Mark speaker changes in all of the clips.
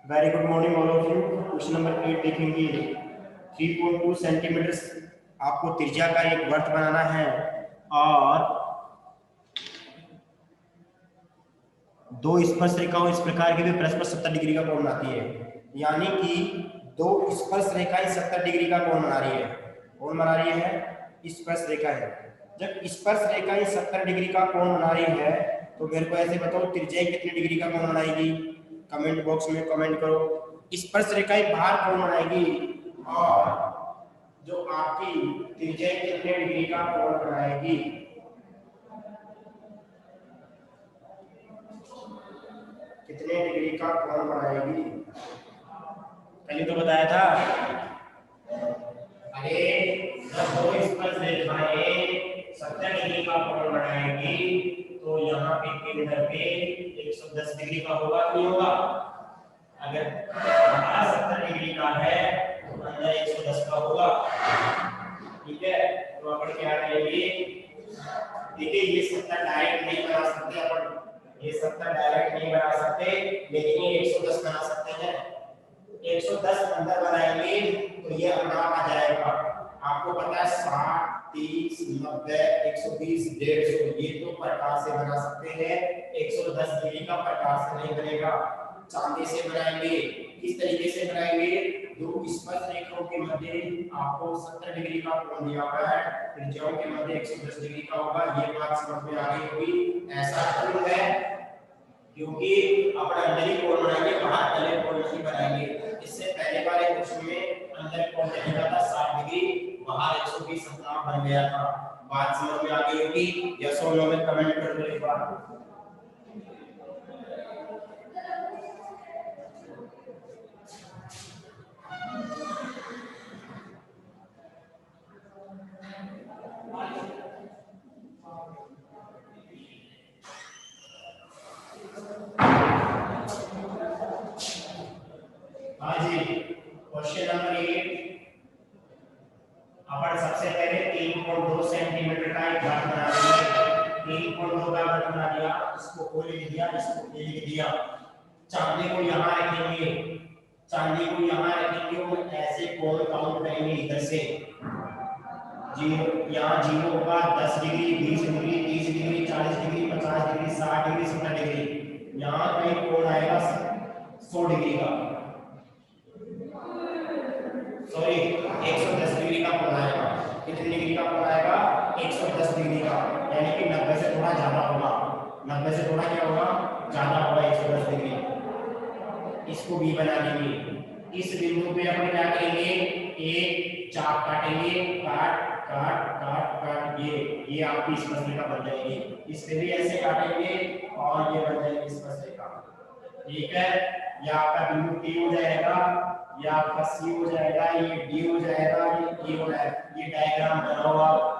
Speaker 1: Very good morning all of you. Question number 8 देखेंगे। 3.2 centimetre आपको त्रिज्या का एक वर्त बनाना है और दो स्पर्श रेखाओं इस प्रकार की भी परस्पर 70 डिग्री का कोण बनाती है। यानी कि दो स्पर्श रेखाएं 70 डिग्री का कोण बना रही है। कौन बना रही है? स्पर्श रेखा है। जब स्पर्श रेखाएं 70 डिग्री का कोण बना रही है तो मेरे को ऐसे बताओ त्रिज्या कितने डिग्री का कोण बनाएगी? कमेंट बॉक्स में कमेंट करो। स्पर्श रेखाएं बाहर कोण बनाएगी और जो आपकी त्रिज्या कितने डिग्री का कोण बनाएगी? कितने डिग्री का कोण बनाएगी? पहले तो बताया था। अरे जब दो स्पर्श रेखाएं 70 डिग्री का कोण बनाएंगी तो यहाँ पे केंद्र पे 110 डिग्री का होगा कि नहीं होगा? अगर बाहर 70 डिग्री का है तो अंदर 110 का होगा। ठीक है, तो अपन क्या करेंगे? देखिए ये 70 डायरेक्ट नहीं बना सकते अपन, ये 70 डायरेक्ट नहीं बना सकते, लेकिन ये 110 बना सकते हैं। 110 अंदर बनाएंगे तो ये अपना आ जाएगा। आपको पता है 60, 30, 90, 120, 150 ये तो प्रकाश से बना सकते हैं। 110 डिग्री का प्रकाश से नहीं बनेगा। चांदी से बनाएंगे। किस तरीके से बनाएंगे? दो स्पर्श रेखाओं के मध्य आपको 70 डिग्री का कोण दिया हुआ है, त्रिज्याओं के मध्य 110 डिग्री का होगा। ये बात समझ में आ गई होगी। ऐसा क्यों है? क्योंकि अपन अंदर ही कोण बनाएंगे, बाहर तले कोण नहीं बनाएंगे। इससे पहले वाले क्वेश्चन में अंदर कोण लिखा था 60 डिग्री, बाहर 120 अपना बन गया था। बात समझ में आ गई होगी। यस और नो में कमेंट कर दो एक बार। हाँ जी, क्वेश्चन नंबर 8 अपन सबसे पहले 3.2 सेंटीमीटर का एक घाट बना लेंगे। 3.2 का घाट बना लिया, इसको O लिख दिया, इसको A लिख दिया। चांदी को यहाँ रखेंगे, चांदी को यहाँ रखेंगे और ऐसे कोण काउंट करेंगे इधर से। जीरो, यहाँ जीरो होगा 10 degree, 20 degree, 30 degree, 40 degree, 50 degree, 60 degree, 70 degree. यहाँ कहीं कोण आएगा 100 डिग्री का, सॉरी 110 डिग्री का कोण आएगा। कितने डिग्री का कोण आएगा? 110 डिग्री का, यानी कि 90 से थोड़ा ज्यादा होगा। 90 से थोड़ा क्या होगा? ज्यादा होगा 110 डिग्री। इसको भी बना लेंगे। इस बिंदु पे अपन क्या करेंगे? एक चाप काटेंगे, काट काट काट काट, ये आपकी स्पर्श रेखा बन जाएगी। इस पे भी ऐसे काटेंगे और ये बन जाएगी स्पर्श रेखा। ठीक है, ये आपका बिंदु टी हो जाएगा, ये आपका सी हो जाएगा, ये डी हो जाएगा, ये ए हो जाएगा। ये डायग्राम बनाओ।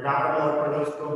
Speaker 1: फटाफट नोट कर दो इसको।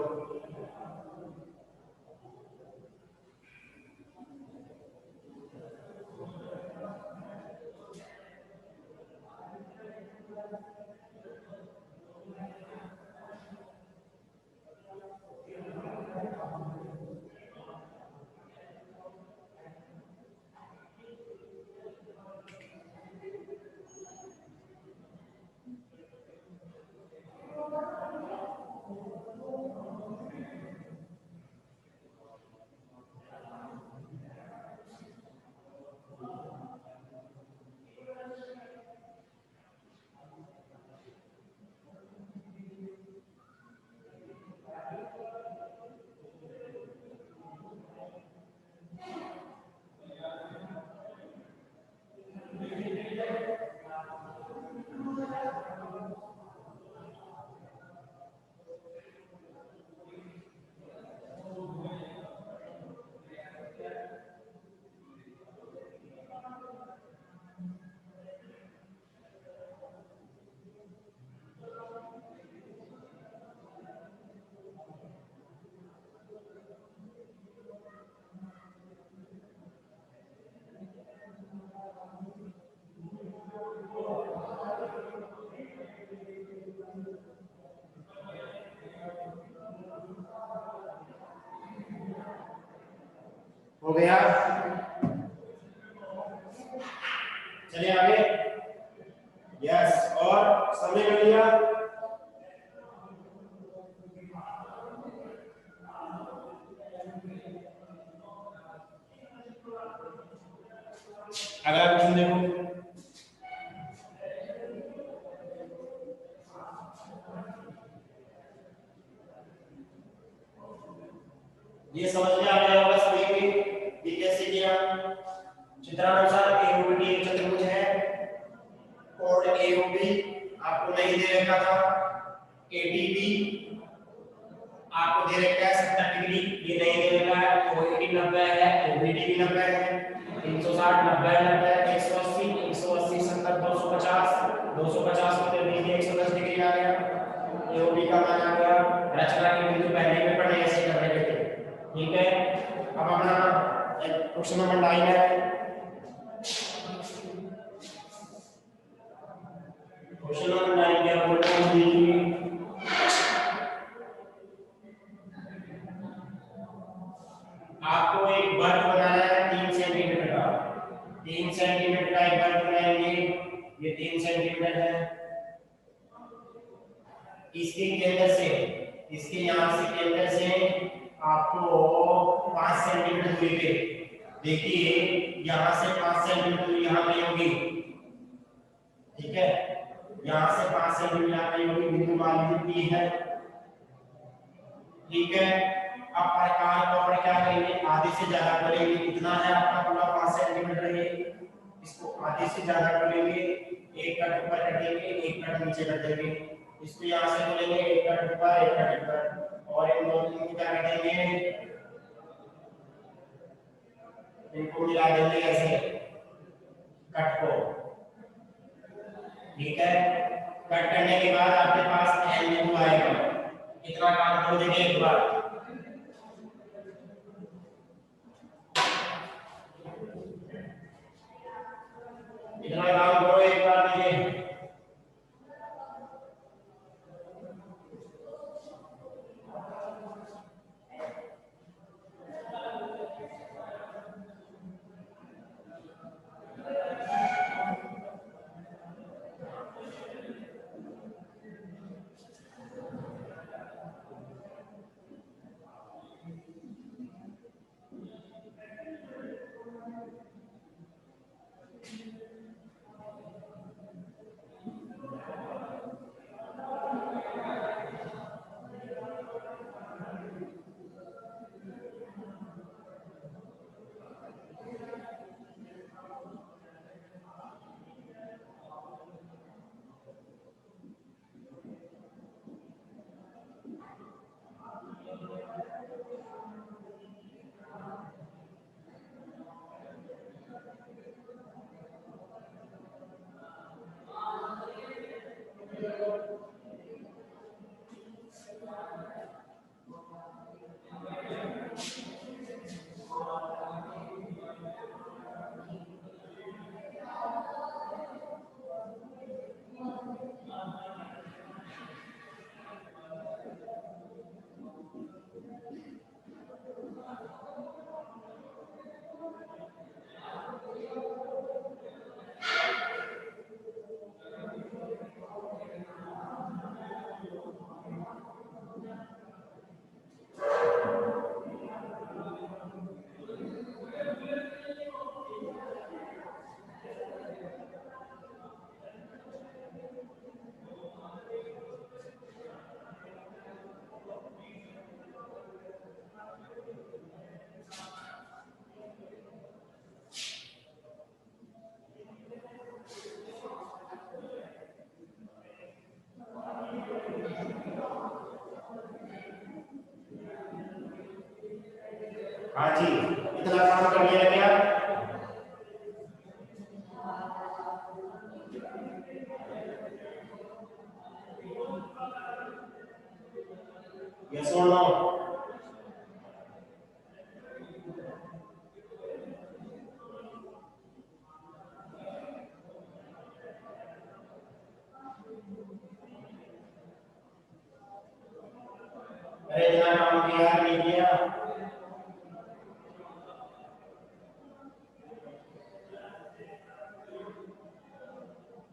Speaker 1: हो गया? चलिए आगे। यस, और समय कर लिया। अगला क्वेश्चन देखो। ये समझ में आ गया होगा सभी को ये कैसे किया। चित्रानुसार एओबी एक चतुर्भुज है और एओबी आपको नहीं दे रखा था, एडीबी आपको दे रखा है 70 डिग्री, ये नहीं दे रखा है। ओएडी 90 है, ओबीडी भी 90 है, 360 90 90 180 180 70 250 250 को दे दीजिए 110 डिग्री आ गया। एओबी का मान आ गया। रचना के बिंदु पहले में पढ़े ऐसे करने के थे, ठीक है। अब अपना क्वेश्चन नंबर 9 है। क्वेश्चन नंबर 9 क्या बोलते हैं देखिए। आपको एक वर्ग बनाना है 3 सेंटीमीटर का। 3 सेंटीमीटर का एक वर्ग बनाएंगे, ये 3 सेंटीमीटर है। इसके केंद्र से, इसके यहां से केंद्र से आपको 5 सेंटीमीटर दूरी पे, देखिए यहां से 5 सेंटीमीटर दूरी यहां पे होगी, ठीक है। यहां से 5 सेंटीमीटर यहां पे होगी, बिंदु मान लीजिए P है, ठीक है। अब प्रकार को और क्या करेंगे, आधे से ज्यादा करेंगे। कितना है आपका पूरा 5 सेंटीमीटर है, इसको आधे से ज्यादा करेंगे, एक कट ऊपर कटेंगे, एक कट नीचे कर देंगे। इसको यहां से बोलेंगे एक कट ऊपर एक कट ऊपर, और इन दोनों को क्या करेंगे, इनको मिला देंगे ऐसे कट को, ठीक है। कट करने के बाद आपके पास एन बिंदु आएगा। कितना काम कर देंगे एक बार, इतना काम करो एक बार देखिए।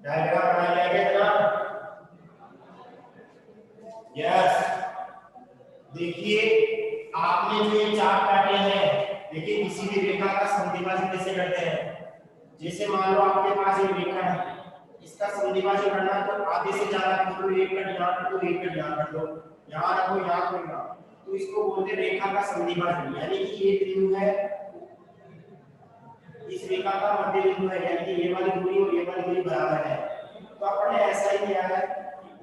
Speaker 1: डायग्राम बना लिया क्या जनाब? यस। देखिए आपने जो ये चार काटे हैं, देखिए किसी भी रेखा का समद्विभाजन कैसे करते हैं। जैसे मान लो आपके पास एक रेखा है, इसका समद्विभाजन करना है तो आधे से ज्यादा कर दो, एक कट यहाँ कर दो, एक कट यहाँ कर दो, यहाँ रखो यहाँ को यहाँ, तो इसको बोलते हैं रेखा का समद्विभाजन। यानी कि ये बिंदु है, इस रेखा का मध्य बिंदु है, यानी कि ये वाली दूरी और ये वाली दूरी बराबर है। तो आपने ऐसा ही किया है,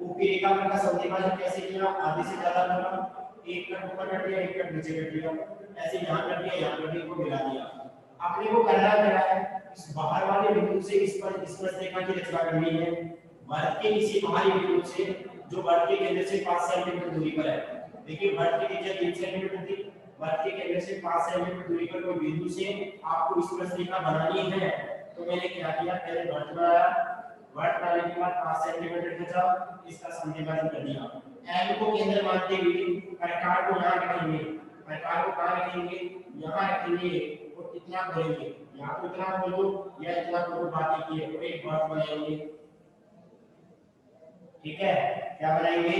Speaker 1: ऊपरी रेखा का समद्विभाजन कैसे किया, आधे से ज्यादा करना, एक कट ऊपर कर दिया, एक कट नीचे कर दिया, ऐसे यहां कर दिया, यहां कर दिया, को मिला दिया। आपने वो करना क्या है, इस बाहर वाले बिंदु से इस पर रेखा की रचना करनी है, वर्ग के किसी बाहरी बिंदु से जो वर्ग के केंद्र से 5 सेंटीमीटर दूरी पर है। देखिए वर्ग की त्रिज्या 3 सेंटीमीटर थी, वर्ग के केंद्र से 5 सेंटीमीटर दूरी पर कोई बिंदु से आपको इस रेखा बनानी है। तो मैंने क्या किया, पहले वर्ग बनाया, वर्ग बनाने के बाद 5 सेंटीमीटर खींचा, इसका समद्विभाजन कर दिया। M को केंद्र मानते हुए प्रकार को यहाँ रखेंगे, प्रकार को कहाँ रखेंगे, यहाँ रखेंगे, और कितना करेंगे, या तो इतना खोल दो या इतना खोल दो, बाकी की है, तो एक वर्ग बनाएंगे। ठीक है, क्या बनाएंगे,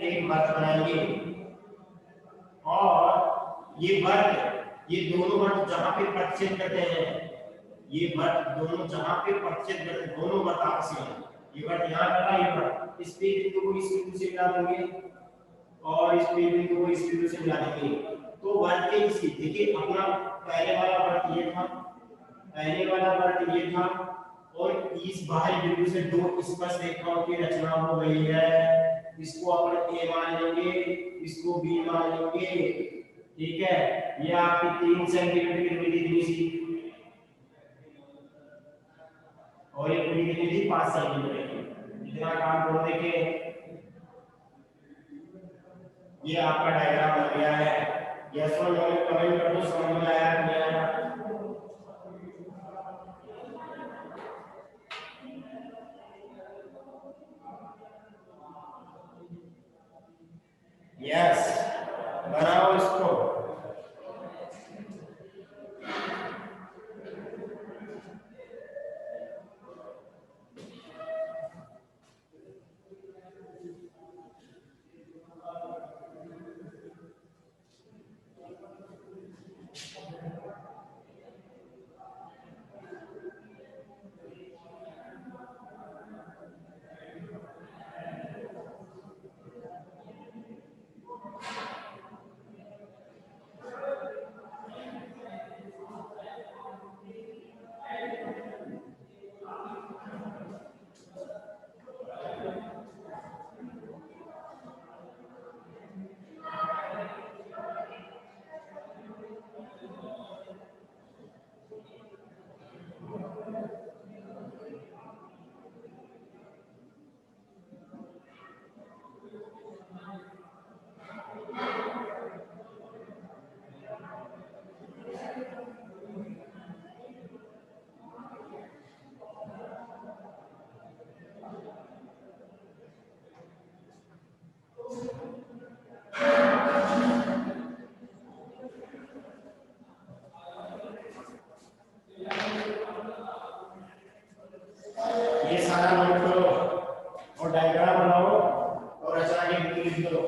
Speaker 1: एक वर्ग बनाएंगे। और ये वर्ग, ये दोनों वर्ग जहां पे प्रतिच्छेद करते हैं, ये वर्ग दोनों जहां पे प्रतिच्छेद करते हैं, दोनों वर्ग आपस में, ये वर्ग यहाँ कर रहा है, ये वर्ग इस बिंदु को इस बिंदु से मिला देंगे और इस बिंदु को इस बिंदु से मिला देंगे। तो वर्ग के इसी, देखिए अपना पहले वाला वर्ग ये था, पहले वाला वर्ग ये था, और इस बाहरी बिंदु से दो स्पर्श रेखाओं की रचना हो गई है। इसको अपन ए मान लेंगे, इसको बी मान लेंगे। ठीक है, ये आपकी 3 सेंटीमीटर की दूरी दी थी और ये दूरी दी थी 5 सेंटीमीटर की। इतना काम करो, देखिए ये आपका डायग्राम बन गया है। यस और नो में कमेंट कर दो, समझ में आया नहीं आया। यस, बनाओ इसको। ये सारा नोट करो और डायग्राम बनाओ और रचना के बिंदु लिख दो।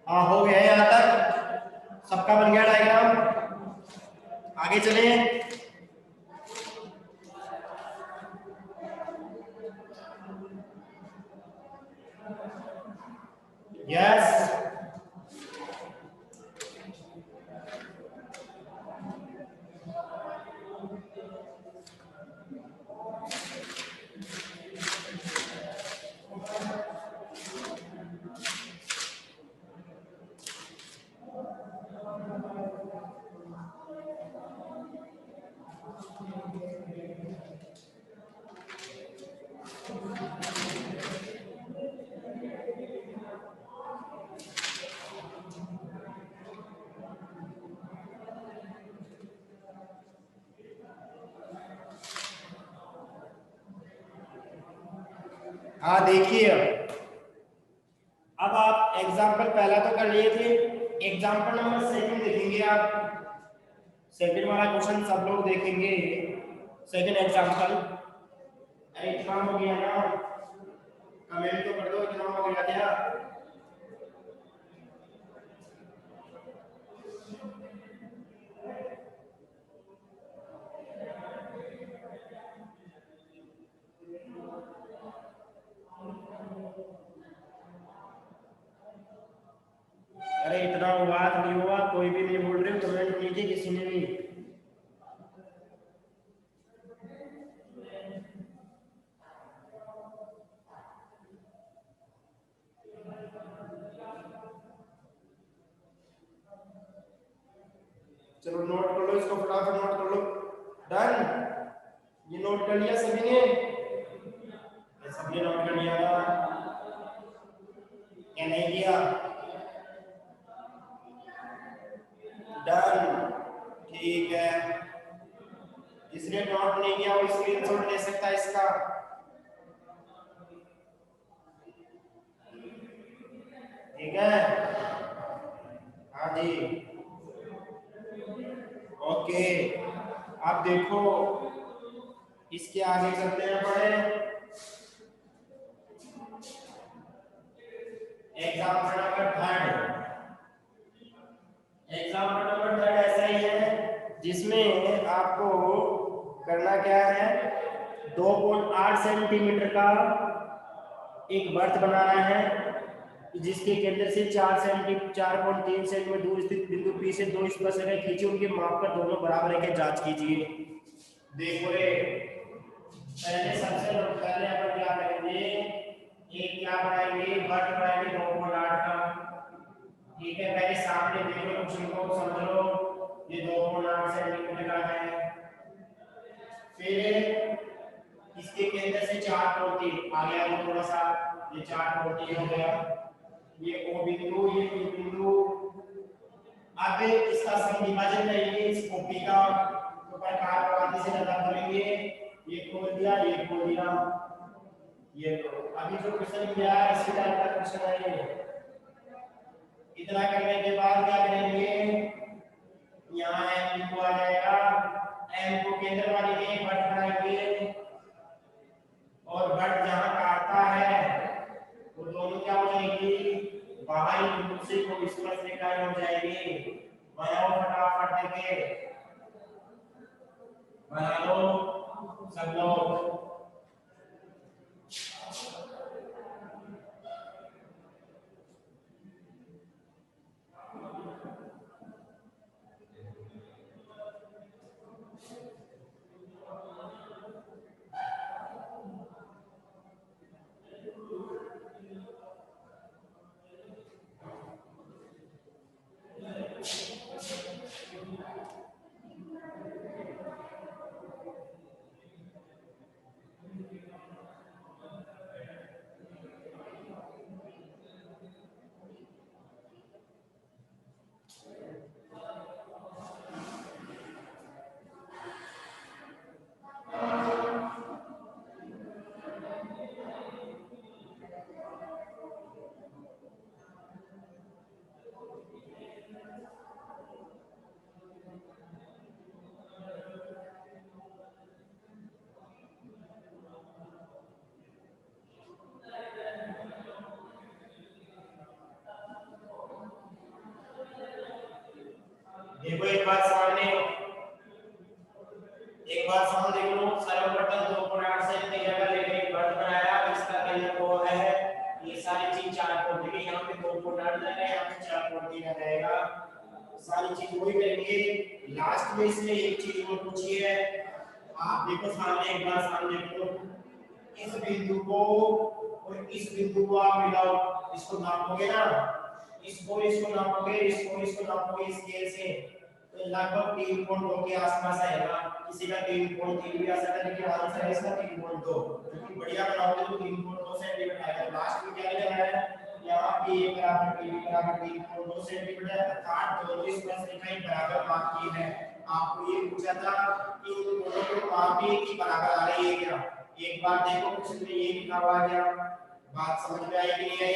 Speaker 1: हाँ हो गया यहाँ तक, सबका बन गया डायग्राम। आगे चले। यस हाँ देखिए, अब आप एग्जाम्पल पहला तो कर लिए थे, एग्जाम्पल नंबर सेकंड देखेंगे आप। सेकंड वाला क्वेश्चन सब लोग देखेंगे। Second example. अरे इतना हो गया ना, कमेंट तो कर दो, इतना हो गया क्या? अरे इतना हुआ नहीं हुआ, कोई भी नहीं बोल रहे हो, कमेंट कीजिए किसी ने भी। चलो नोट कर लो इसको, फटाफट नोट कर लो। डन, ये नोट कर लिया सभी ने? सबने नोट कर लिया या नहीं किया? डन, ठीक है। जिसने नोट नहीं किया वो स्क्रीनशॉट ले सकता है इसका। ठीक है, हाँ जी, ओके। आप देखो, इसके आगे चलते हैं पढ़े। Example number third. Example number third ऐसा ही है, जिसमें आपको करना क्या है, 2.8 सेंटीमीटर का एक वर्त बनाना है, जिसके केंद्र से 4.3 सेंटीमीटर दूर स्थित बिंदु P से दो स्पर्शरेखाएं खींची, उनके माप कर दोनों बराबर रेखाएं जांच कीजिए। देखो रे, पहले सबसे पहले अपन क्या करेंगे, एक क्या बनाएंगे, वर्त बनाएंगे 2.8 का। ठीक है, पहले सामने देखो, क्वेश्चन को समझ लो, ये 2.8 सेंटीमीटर का है। फिर इसके केंद्र से 4.3 आ गया, वो थोड़ा सा, ये 4.3 हो गया, ये O बिंदु, ये P बिंदु। अब इसका समविभाजन करेंगे, इस OP का तो प्रकार प्रवादी से लगा करेंगे, ये खोल दिया, ये खोल दिया, ये लो। अभी जो क्वेश्चन किया है इसी टाइप का क्वेश्चन है ये। इतना करने के बाद क्या करेंगे, यहाँ M बिंदु आ जाएगा, M को केंद्र मानेंगे, वृत्त बनाएंगे, और वृत्त जहां काटता है वो दोनों क्या हो जाएगी, बाहरी बिंदु से को स्पर्श रेखाएं हो जाएगी। बनाओ फटाफट देखे, बना लो सब लोग। देखो एक बात सामने देख लो, सर्वप्रथम 2.8 से इतनी जगह लेके एक वर्ग बनाया, इसका केंद्र वो है, ये सारी चीज 4 कोण, यहाँ पे 2.8 जाएगा, यहाँ पे 4.3 आ जाएगा, सारी चीज वही करेंगे। लास्ट में इसने एक चीज और पूछी है, आप देखो सामने, एक बार सामने देखो, इस बिंदु को और इस बिंदु को आप मिलाओ, इसको नापोगे ना, इसको नापोगे, इसको नापोगे स्केल से, तो लगभग 3.2 के आसपास आएगा। किसी का 3.3 भी आ सकता है, लेकिन आंसर है इसका 3.2, क्योंकि बढ़िया बनाओगे तो 3.2 सेंटीमीटर आएगा। लास्ट में क्या लिखा है, यहाँ p बराबर 3.2 सेंटीमीटर, अर्थात दोनों इस रेखा के बराबर माप की है। आपको ये पूछा था कि उन दोनों को माप की बराबर आ रही है क्या? एक बार देखो क्वेश्चन में ये लिखा हुआ है क्या, बात समझ में आई कि नहीं आई?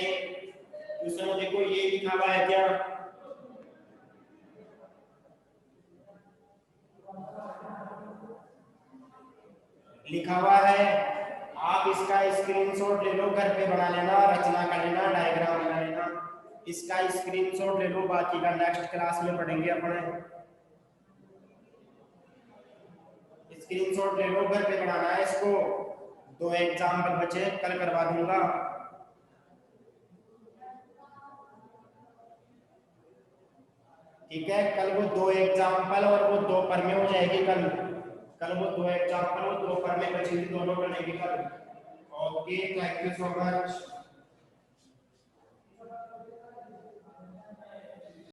Speaker 1: क्वेश्चन में देखो ये लिखा हुआ है क्या, लिखा हुआ है, आप इसका स्क्रीनशॉट ले लो, घर पे बना लेना, रचना कर लेना, डायग्राम बना लेना, इसका स्क्रीनशॉट ले लो, बाकी का नेक्स्ट क्लास में पढ़ेंगे अपने। स्क्रीनशॉट ले लो, घर पे बनाना है इसको, 2 एग्जाम्पल बचे, कल करवा दूंगा। ठीक है, कल वो 2 एग्जाम्पल और वो 2 पर में हो जाएगी, कल वो 2 एग्जाम्पल और 2 पर में बचेगी, दोनों बनेगी कल। Okay, thank you so much.